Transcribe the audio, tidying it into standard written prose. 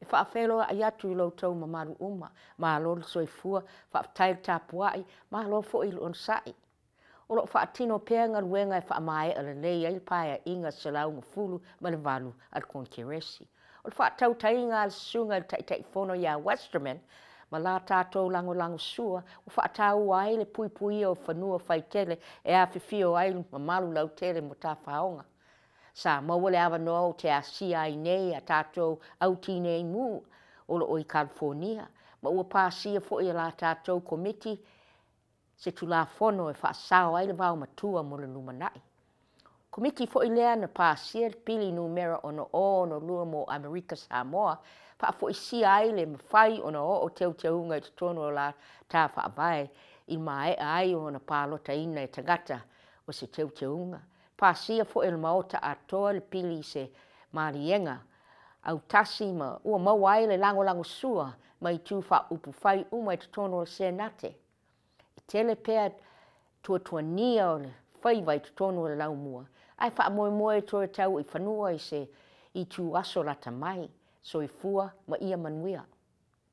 e whaafelo ai atu I lo tau mamaru uma, ma lo soifua, whaatai tapuai, ma lo fo I lo sai. O lo whaatino pēr ngā ruenga e whaamae ala lei ai paia inga salau ngafulu ma le valu al konkeresi. O le whaatau tai ngā sunga tai whono ia Westerman, ma la tātou lango sua, o whaatau ai le pui pui o whanua whaitele e a whiwhio ai ma malu lau tele mo tā whaonga. Sa mawale awa no te a sia I nei a tātou auti nei mu o lo o I California. Ma ua pāsia fo I la tātou komiti se tu la fono e faasao ai le vau matua mo le luma nai. Komiti fo I lea na pāsia pili numera o no lua mo Amerika Samoa, pa fo I sia ai le mawhai o teu teunga I tono o la tā whaavai I mae ai o na pālota ina e tangata o se teu teunga. Pāsia fo I le maota a toa le pili se marienga, au tasi ma ua mawai le lango sua ma I tu wha upu whai uma I tono o senate. Tele pēr tuatuania o le whaiwai tono o le laumua. Ai wha moe tōre tau I whanua I se I tu aso lata mai, so I fua ma ia manuia.